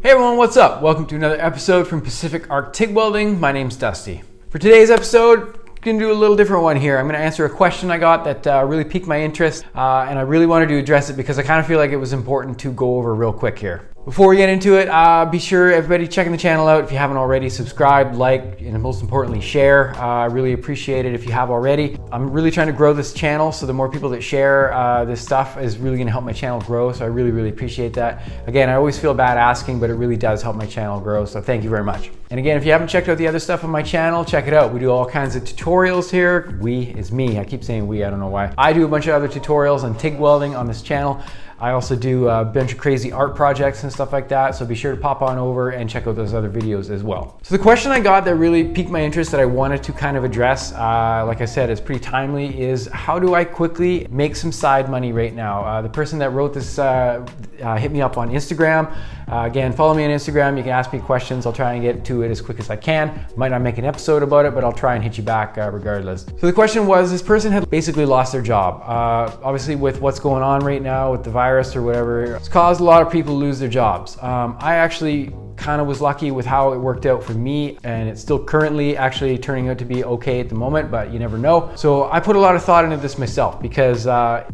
Hey everyone, what's up? Welcome to another episode from Pacific Arc TIG Welding. My name's Dusty. For today's episode, I'm going to do a little different one here. I'm going to answer a question I got that really piqued my interest, and I really wanted to address it because I kind of feel like it was important to go over real quick here. Before we get into it, be sure everybody checking the channel out. If you haven't already, subscribe, like, and most importantly, share. I really appreciate it if you have already. I'm really trying to grow this channel, so the more people that share this stuff is really gonna help my channel grow, so I really appreciate that. Again, I always feel bad asking, but it really does help my channel grow, so thank you very much. And again, if you haven't checked out the other stuff on my channel, check it out. We do all kinds of tutorials here. We is me. I keep saying we, I don't know why. I do a bunch of other tutorials on TIG welding on this channel. I also do a bunch of crazy art projects and stuff like that, so be sure to pop on over and check out those other videos as well. So the question I got that really piqued my interest that I wanted to kind of address, like I said, it's pretty timely, is how do I quickly make some side money right now? The person that wrote this hit me up on Instagram. Again, follow me on Instagram. You can ask me questions. I'll try and get to it as quick as I can. Might not make an episode about it, but I'll try and hit you back regardless. So the question was, this person had basically lost their job. Obviously with what's going on right now with the virus or whatever, it's caused a lot of people to lose their jobs. I actually kind of was lucky with how it worked out for me, and it's still currently actually turning out to be okay at the moment, but you never know. So I put a lot of thought into this myself because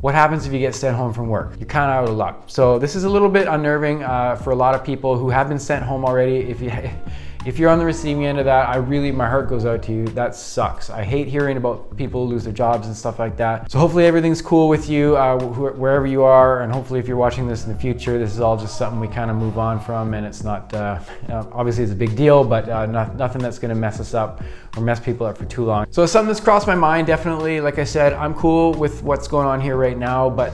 what happens if you get sent home from work? You're kind of out of luck. So this is a little bit unnerving for a lot of people who have been sent home already. If you're on the receiving end of that, my heart goes out to you. That sucks. I hate hearing about people lose their jobs and stuff like that. So hopefully everything's cool with you wherever you are, and hopefully if you're watching this in the future, this is all just something we kind of move on from, and it's not, obviously it's a big deal, but nothing that's gonna mess us up or mess people up for too long. So it's something that's crossed my mind, definitely. Like I said, I'm cool with what's going on here right now, but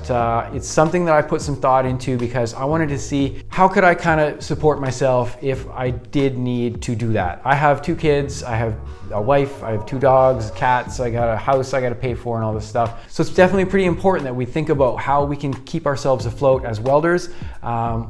it's something that I put some thought into because I wanted to see how could I kind of support myself if I did need to do that. I have 2 kids, I have a wife, I have 2 dogs, cats, I got a house I got to pay for and all this stuff. So it's definitely pretty important that we think about how we can keep ourselves afloat as welders,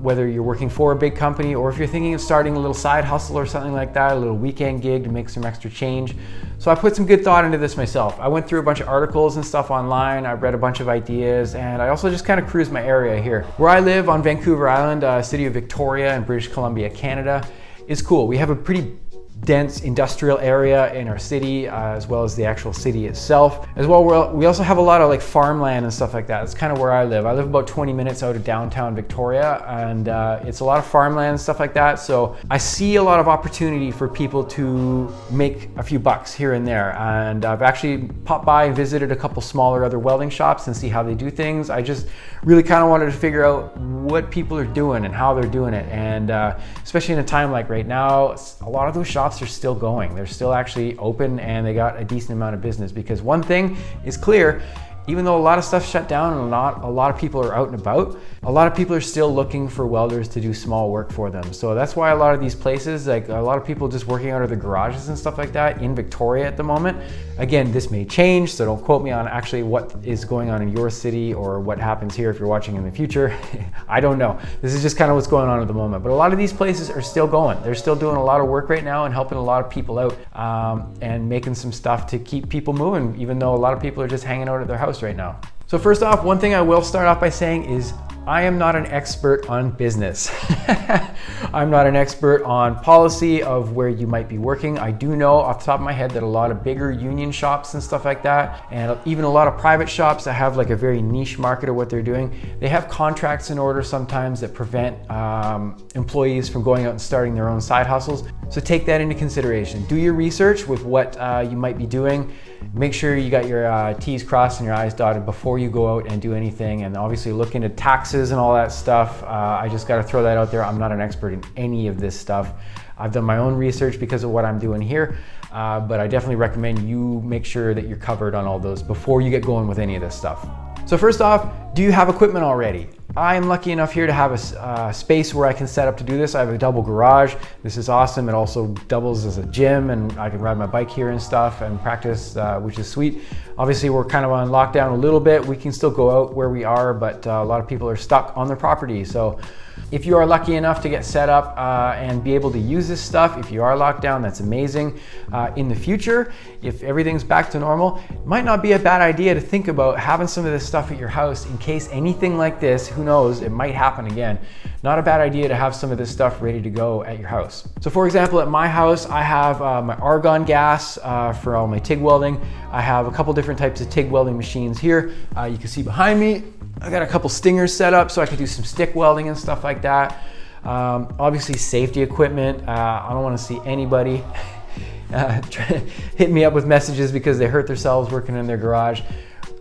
whether you're working for a big company or if you're thinking of starting a little side hustle or something like that, a little weekend gig to make some extra change. So I put some good thought into this myself. I went through a bunch of articles and stuff online, I read a bunch of ideas, and I also just kind of cruised my area here. Where I live on Vancouver Island, city of Victoria in British Columbia, Canada, is cool. We have a pretty dense industrial area in our city, as well as the actual city itself. As well, we also have a lot of like farmland and stuff like that. It's kind of where I live. I live about 20 minutes out of downtown Victoria, and it's a lot of farmland and stuff like that. So I see a lot of opportunity for people to make a few bucks here and there. And I've actually popped by and visited a couple smaller other welding shops and see how they do things. I just really kind of wanted to figure out what people are doing and how they're doing it. And especially in a time like right now, a lot of those shops are still going. They're still actually open, and they got a decent amount of business, because one thing is clear: even though a lot of stuff shut down and not a lot of people are out and about, a lot of people are still looking for welders to do small work for them. So that's why a lot of these places, like a lot of people just working out of the garages and stuff like that in Victoria at the moment. Again, this may change, so don't quote me on actually what is going on in your city or what happens here if you're watching in the future. I don't know. This is just kind of what's going on at the moment. But a lot of these places are still going. They're still doing a lot of work right now and helping a lot of people out, and making some stuff to keep people moving, even though a lot of people are just hanging out at their house right now. So first off, one thing I will start off by saying is I am not an expert on business. I'm not an expert on policy of where you might be working. I do know off the top of my head that a lot of bigger union shops and stuff like that, and even a lot of private shops that have like a very niche market of what they're doing, they have contracts in order sometimes that prevent employees from going out and starting their own side hustles. So take that into consideration. Do your research with what you might be doing. Make sure you got your T's crossed and your I's dotted before you go out and do anything, and obviously look into taxes and all that stuff. I just got to throw that out there. I'm not an expert in any of this stuff. I've done my own research because of what I'm doing here, but I definitely recommend you make sure that you're covered on all those before you get going with any of this stuff. So first off, do you have equipment already? I'm lucky enough here to have a space where I can set up to do this. I have a double garage. This is awesome. It also doubles as a gym, and I can ride my bike here and stuff and practice, which is sweet. Obviously, we're kind of on lockdown a little bit. We can still go out where we are, but a lot of people are stuck on their property. So if you are lucky enough to get set up and be able to use this stuff, if you are locked down, that's amazing. In the future, if everything's back to normal, it might not be a bad idea to think about having some of this stuff at your house in case anything like this, who knows, it might happen again. Not a bad idea to have some of this stuff ready to go at your house. So for example, at my house, I have my argon gas for all my TIG welding. I have a couple different types of TIG welding machines here. You can see behind me, I got a couple stingers set up so I can do some stick welding and stuff like that. Obviously safety equipment. I don't want to see anybody hit me up with messages because they hurt themselves working in their garage.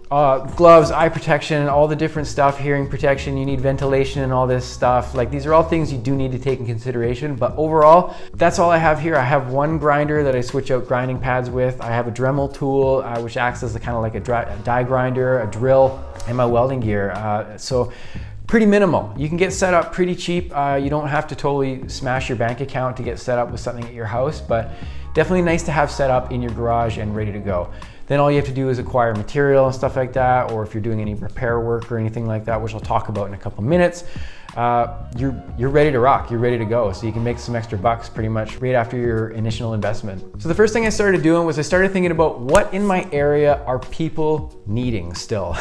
Gloves, eye protection, all the different stuff, hearing protection, you need ventilation and all this stuff. Like, these are all things you do need to take in consideration, but overall, that's all I have here. I have one grinder that I switch out grinding pads with. I have a Dremel tool, which acts as kind of like a die grinder, a drill, and my welding gear. So pretty minimal. You can get set up pretty cheap. You don't have to totally smash your bank account to get set up with something at your house, but definitely nice to have set up in your garage and ready to go. Then all you have to do is acquire material and stuff like that, or if you're doing any repair work or anything like that, which I'll talk about in a couple minutes, you're ready to rock, you're ready to go. So you can make some extra bucks pretty much right after your initial investment. So the first thing I started doing was I started thinking about what in my area are people needing still.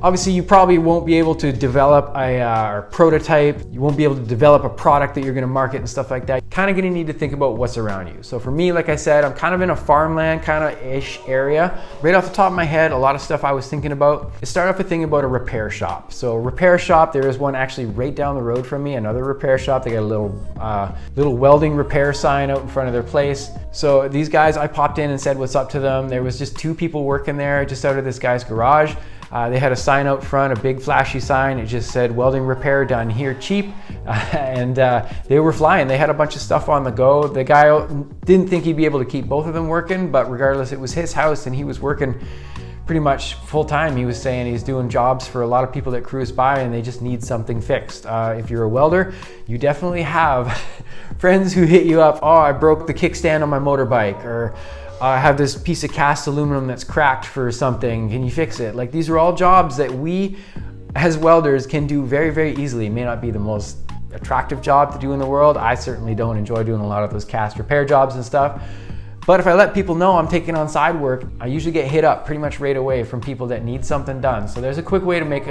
Obviously, you probably won't be able to develop a prototype. You won't be able to develop a product that you're gonna market and stuff like that. You're kind of gonna need to think about what's around you. So for me, like I said, I'm kind of in a farmland kind of ish area. Right off the top of my head, a lot of stuff I was thinking about is start off with thinking about a repair shop. So a repair shop, there is one actually right down the road from me, another repair shop. They got a little welding repair sign out in front of their place. So these guys, I popped in and said what's up to them. There was just 2 people working there just out of this guy's garage. They had a sign out front, a big flashy sign. It just said welding repair done here cheap. And they were flying. They had a bunch of stuff on the go. The guy didn't think he'd be able to keep both of them working, but regardless, it was his house and he was working pretty much full time. He was saying he's doing jobs for a lot of people that cruise by and they just need something fixed. If you're a welder, you definitely have friends who hit you up. Oh, I broke the kickstand on my motorbike, or I have this piece of cast aluminum that's cracked for something. Can you fix it? Like, these are all jobs that we as welders can do very, very easily. It may not be the most attractive job to do in the world. I certainly don't enjoy doing a lot of those cast repair jobs and stuff. But if I let people know I'm taking on side work, I usually get hit up pretty much right away from people that need something done. So there's a quick way to make,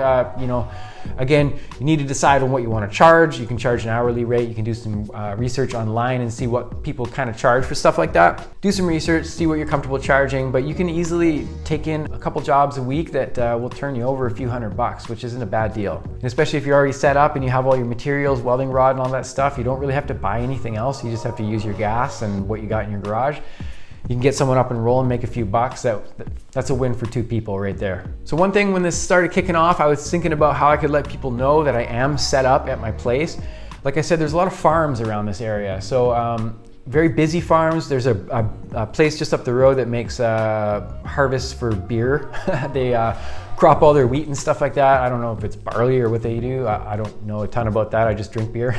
again, you need to decide on what you want to charge. You can charge an hourly rate. You can do some research online and see what people kind of charge for stuff like that. Do some research, see what you're comfortable charging, but you can easily take in a couple jobs a week that will turn you over a few $100, which isn't a bad deal. And especially if you're already set up and you have all your materials, welding rod and all that stuff, you don't really have to buy anything else. You just have to use your gas and what you got in your garage. You can get someone up and roll and make a few bucks. That's a win for 2 people right there. So one thing when this started kicking off, I was thinking about how I could let people know that I am set up at my place. Like I said, there's a lot of farms around this area. So very busy farms. There's a place just up the road that makes harvests for beer. They crop all their wheat and stuff like that. I don't know if it's barley or what they do. I don't know a ton about that. I just drink beer.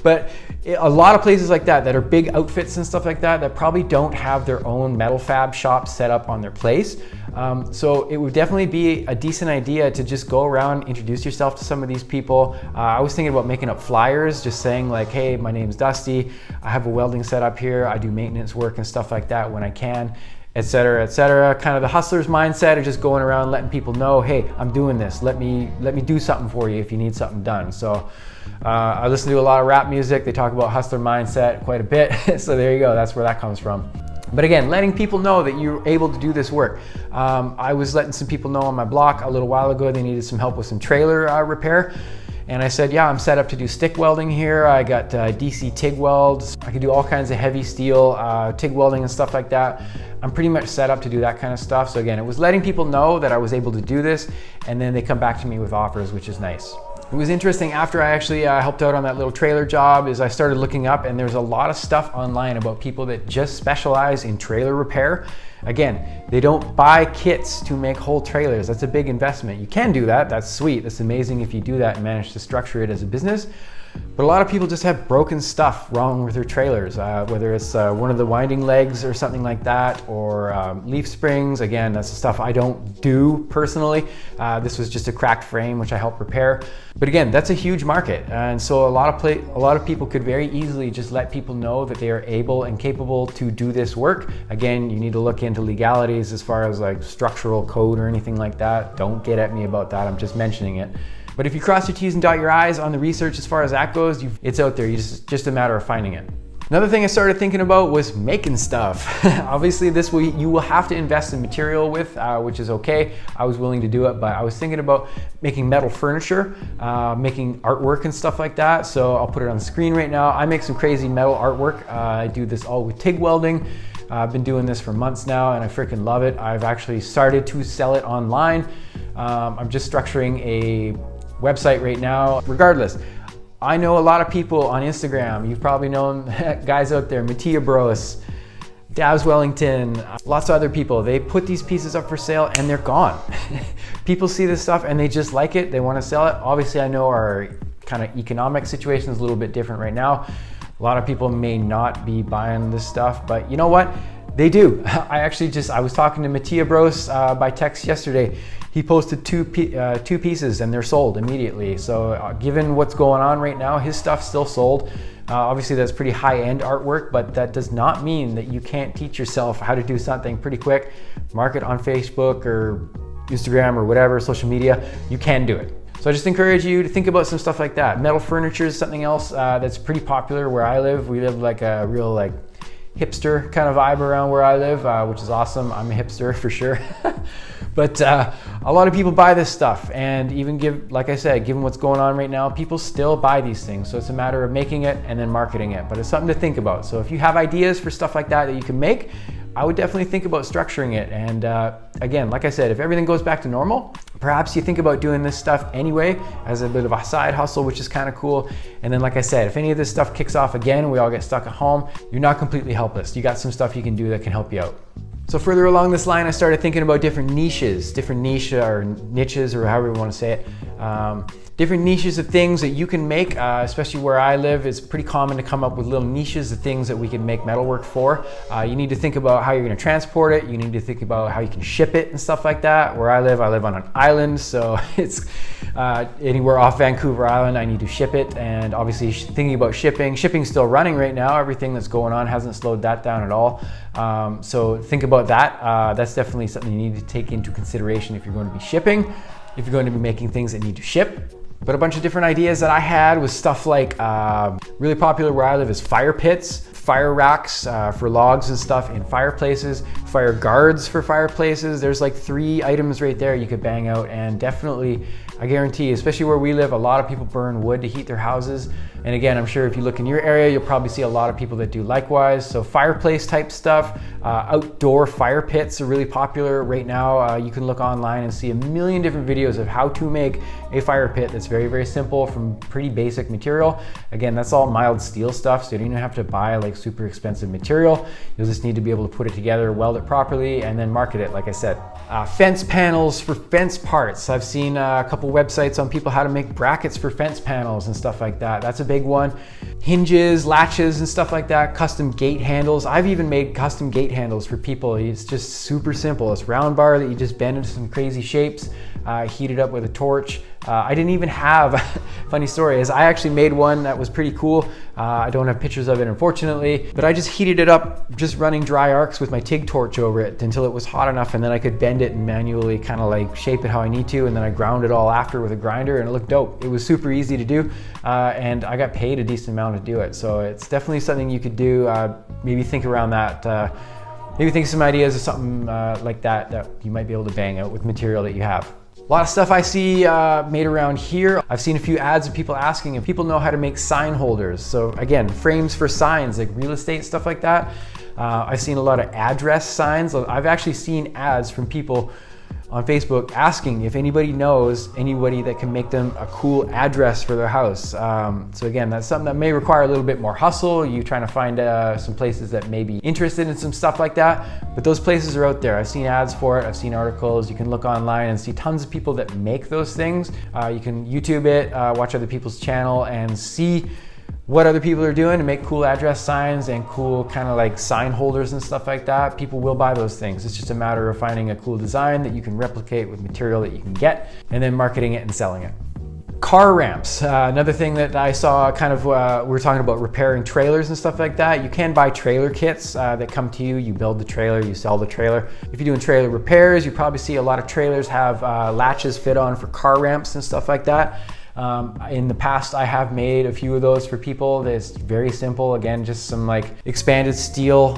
But a lot of places like that are big outfits and stuff like that probably don't have their own metal fab shop set up on their place. So it would definitely be a decent idea to just go around, introduce yourself to some of these people. I was thinking about making up flyers, just saying like, hey, my name's Dusty. I have a welding setup here. I do maintenance work and stuff like that when I can, et cetera, et cetera. Kind of the hustler's mindset of just going around letting people know, hey, I'm doing this. Let me do something for you if you need something done. So I listen to a lot of rap music. They talk about hustler mindset quite a bit. So there you go. That's where that comes from. But again, letting people know that you're able to do this work. I was letting some people know on my block a little while ago they needed some help with some trailer repair. And I said, yeah, I'm set up to do stick welding here. I got DC TIG welds. I can do all kinds of heavy steel, TIG welding and stuff like that. I'm pretty much set up to do that kind of stuff. So again, it was letting people know that I was able to do this, and then they come back to me with offers, which is nice. It was interesting, after I actually helped out on that little trailer job, is I started looking up, and there's a lot of stuff online about people that just specialize in trailer repair. Again, they don't buy kits to make whole trailers. That's a big investment. You can do that, that's sweet. That's amazing if you do that and manage to structure it as a business. But a lot of people just have broken stuff wrong with their trailers, whether it's one of the winding legs or something like that, or leaf springs. Again, that's the stuff I don't do personally. This was just a cracked frame, which I helped repair. But again, that's a huge market. And so a lot of people could very easily just let people know that they are able and capable to do this work. Again, you need to look into legalities as far as like structural code or anything like that. Don't get at me about that, I'm just mentioning it. But if you cross your T's and dot your I's on the research as far as that goes, it's out there, it's just a matter of finding it. Another thing I started thinking about was making stuff. Obviously you will have to invest in material with, which is okay. I was willing to do it, but I was thinking about making metal furniture, making artwork and stuff like that. So I'll put it on the screen right now. I make some crazy metal artwork. I do this all with TIG welding. I've been doing this for months now and I freaking love it. I've actually started to sell it online. I'm just structuring a website right now. Regardless, I know a lot of people on Instagram. You've probably known guys out there, Mattia Bros, Dabs Wellington, lots of other people. They put these pieces up for sale and they're gone. People see this stuff and they just like it. They want to sell it. Obviously, I know our kind of economic situation is a little bit different right now. A lot of people may not be buying this stuff, but you know what? They do. I was talking to Mattia Bros by text yesterday. He posted two pieces and they're sold immediately. So given what's going on right now, his stuff's still sold. Obviously that's pretty high-end artwork, but that does not mean that you can't teach yourself how to do something pretty quick, market on Facebook or Instagram or whatever, social media. You can do it. So I just encourage you to think about some stuff like that. Metal furniture is something else that's pretty popular where I live. We live like a real hipster kind of vibe around where I live, which is awesome. I'm a hipster for sure. But a lot of people buy this stuff, and even like I said, given what's going on right now, people still buy these things. So it's a matter of making it and then marketing it, but it's something to think about. So if you have ideas for stuff like that you can make, I would definitely think about structuring it. And again, like I said, if everything goes back to normal, perhaps you think about doing this stuff anyway as a bit of a side hustle, which is kind of cool. And then like I said, if any of this stuff kicks off again and we all get stuck at home, you're not completely helpless. You got some stuff you can do that can help you out. So further along this line, I started thinking about different niches or however you want to say it. Different niches of things that you can make, especially where I live. It's pretty common to come up with little niches of things that we can make metalwork for. You need to think about how you're going to transport it. You need to think about how you can ship it and stuff like that. Where I live on an island, so it's anywhere off Vancouver Island, I need to ship it. And obviously thinking about shipping's still running right now. Everything that's going on hasn't slowed that down at all. So think about that. That's definitely something you need to take into consideration if you're going to be shipping, if you're going to be making things that need to ship. But a bunch of different ideas that I had was stuff like, really popular where I live is fire pits, fire racks for logs and stuff in fireplaces, fire guards for fireplaces. There's like 3 items right there you could bang out, and definitely, I guarantee, especially where we live, a lot of people burn wood to heat their houses. And again, I'm sure if you look in your area, you'll probably see a lot of people that do likewise. So fireplace type stuff, outdoor fire pits are really popular right now. You can look online and see a million different videos of how to make a fire pit that's very, very simple from pretty basic material. Again, that's all mild steel stuff, so you don't even have to buy like super expensive material. You'll just need to be able to put it together, weld it properly, and then market it, like I said. Fence panels for fence parts. I've seen a couple websites on people how to make brackets for fence panels and stuff like that. That's a big one. Hinges, latches and stuff like that, custom gate handles. I've even made custom gate handles for people. It's just super simple. It's round bar that you just bend into some crazy shapes, heat it up with a torch. I didn't even have, funny story is I actually made one that was pretty cool. I don't have pictures of it unfortunately, but I just heated it up just running dry arcs with my TIG torch over it until it was hot enough, and then I could bend it and manually kind of like shape it how I need to, and then I ground it all after with a grinder and it looked dope. It was super easy to do, and I got paid a decent amount to do it. So it's definitely something you could do. Maybe think around that. Maybe think of some ideas of something like that you might be able to bang out with material that you have. A lot of stuff I see made around here. I've seen a few ads of people asking if people know how to make sign holders. So again, frames for signs like real estate, stuff like that. I've seen a lot of address signs. I've actually seen ads from people on Facebook asking if anybody knows anybody that can make them a cool address for their house. So again, that's something that may require a little bit more hustle. You trying to find some places that may be interested in some stuff like that, but those places are out there. I've seen ads for it, I've seen articles. You can look online and see tons of people that make those things. You can YouTube it, watch other people's channel and see what other people are doing to make cool address signs and cool kind of like sign holders and stuff like that. People will buy those things. It's just a matter of finding a cool design that you can replicate with material that you can get and then marketing it and selling it. Car ramps, another thing that I saw kind of, we're talking about repairing trailers and stuff like that. You can buy trailer kits that come to you. You build the trailer, you sell the trailer. If you're doing trailer repairs, you probably see a lot of trailers have latches fit on for car ramps and stuff like that. In the past, I have made a few of those for people. It's very simple. Again, just some like expanded steel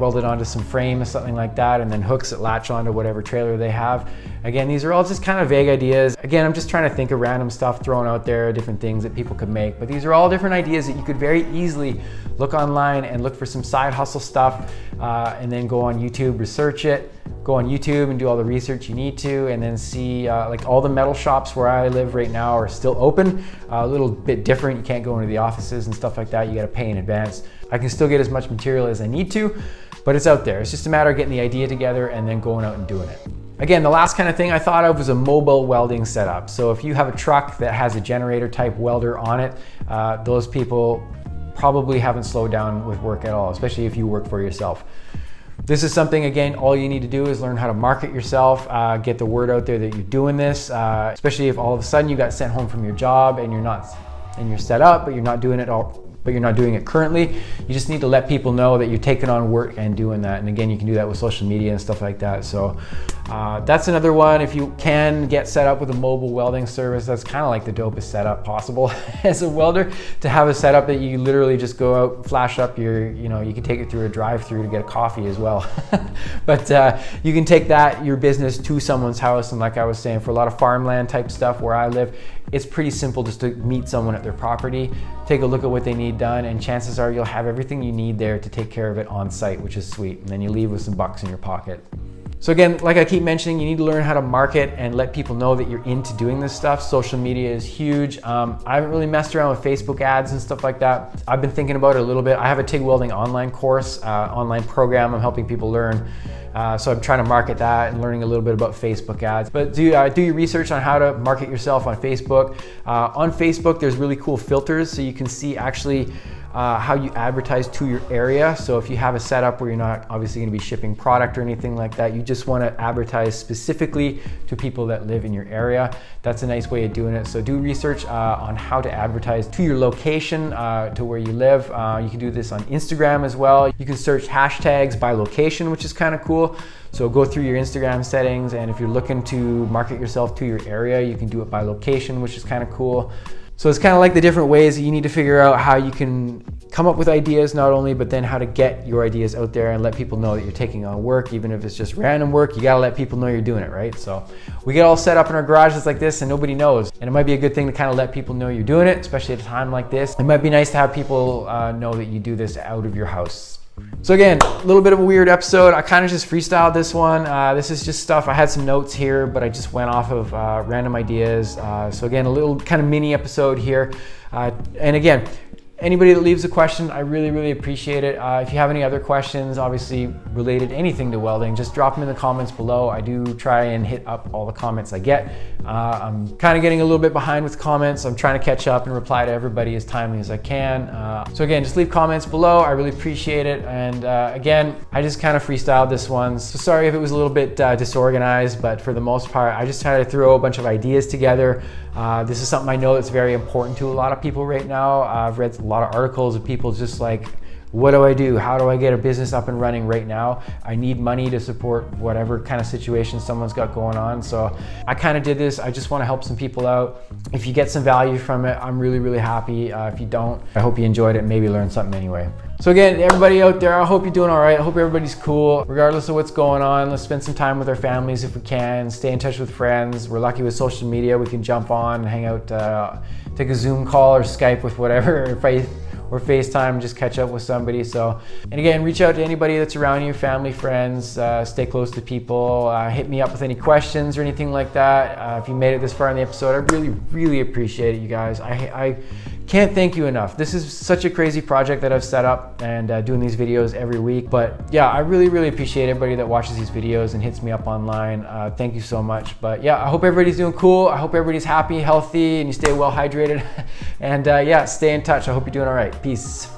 welded onto some frame or something like that, and then hooks that latch onto whatever trailer they have. Again, these are all just kind of vague ideas. Again, I'm just trying to think of random stuff thrown out there, different things that people could make. But these are all different ideas that you could very easily look online and look for some side hustle stuff, and then go on YouTube, research it. Go on YouTube and do all the research you need to, and then see like all the metal shops where I live right now are still open. A little bit different. You can't go into the offices and stuff like that. You got to pay in advance. I can still get as much material as I need to, but it's out there. It's just a matter of getting the idea together and then going out and doing it. Again, the last kind of thing I thought of was a mobile welding setup. So if you have a truck that has a generator type welder on it, those people probably haven't slowed down with work at all, especially if you work for yourself. This is something, again, all you need to do is learn how to market yourself, get the word out there that you're doing this, especially if all of a sudden you got sent home from your job and you're set up, but you're not doing it all. But you're not doing it currently. You just need to let people know that you're taking on work and doing that. And again, you can do that with social media and stuff like that. So that's another one. If you can get set up with a mobile welding service, that's kind of like the dopest setup possible as a welder, to have a setup that you literally just go out, flash up your, you can take it through a drive-through to get a coffee as well. But you can take your business to someone's house. And like I was saying, for a lot of farmland type stuff where I live, it's pretty simple just to meet someone at their property, take a look at what they need done, and chances are you'll have everything you need there to take care of it on site, which is sweet. And then you leave with some bucks in your pocket. So again, like I keep mentioning, you need to learn how to market and let people know that you're into doing this stuff. Social media is huge. I haven't really messed around with Facebook ads and stuff like that. I've been thinking about it a little bit. I have a TIG welding online course, online program I'm helping people learn. So I'm trying to market that and learning a little bit about Facebook ads. But do your research on how to market yourself on Facebook. On Facebook, there's really cool filters, so you can see actually how you advertise to your area. So if you have a setup where you're not obviously going to be shipping product or anything like that, you just want to advertise specifically to people that live in your area. That's a nice way of doing it. So do research on how to advertise to your location, to where you live. You can do this on Instagram as well. You can search hashtags by location, which is kind of cool. So go through your Instagram settings, and if you're looking to market yourself to your area, you can do it by location, which is kind of cool. So it's kind of like the different ways that you need to figure out how you can come up with ideas not only, but then how to get your ideas out there and let people know that you're taking on work. Even if it's just random work, you gotta let people know you're doing it, right? So we get all set up in our garages like this and nobody knows. And it might be a good thing to kind of let people know you're doing it, especially at a time like this. It might be nice to have people know that you do this out of your house. So again, a little bit of a weird episode. I kind of just freestyled this one. This is just stuff, I had some notes here, but I just went off of random ideas. So again, a little kind of mini episode here. And again, anybody that leaves a question, I really, really appreciate it. If you have any other questions, obviously related to anything to welding, just drop them in the comments below. I do try and hit up all the comments I get. I'm kind of getting a little bit behind with comments. I'm trying to catch up and reply to everybody as timely as I can. So again, just leave comments below. I really appreciate it. And again, I just kind of freestyled this one. So sorry if it was a little bit disorganized, but for the most part, I just tried to throw a bunch of ideas together. This is something I know that's very important to a lot of people right now. I've read a lot of articles of people just like, what do I do? How do I get a business up and running right now? I need money to support whatever kind of situation someone's got going on. So I kind of did this. I just want to help some people out. If you get some value from it, I'm really, really happy. If you don't, I hope you enjoyed it and maybe learned something anyway. So again, everybody out there, I hope you're doing all right. I hope everybody's cool. Regardless of what's going on, let's spend some time with our families if we can. Stay in touch with friends. We're lucky with social media. We can jump on and hang out, take a Zoom call or Skype with whatever, or FaceTime, just catch up with somebody. So, and again, reach out to anybody that's around you, family, friends, stay close to people. Hit me up with any questions or anything like that. If you made it this far in the episode, I really, really appreciate it, you guys. I can't thank you enough. This is such a crazy project that I've set up and doing these videos every week. But yeah, I really, really appreciate everybody that watches these videos and hits me up online. Thank you so much. But yeah, I hope everybody's doing cool. I hope everybody's happy, healthy, and you stay well hydrated. And yeah, stay in touch. I hope you're doing all right. Peace.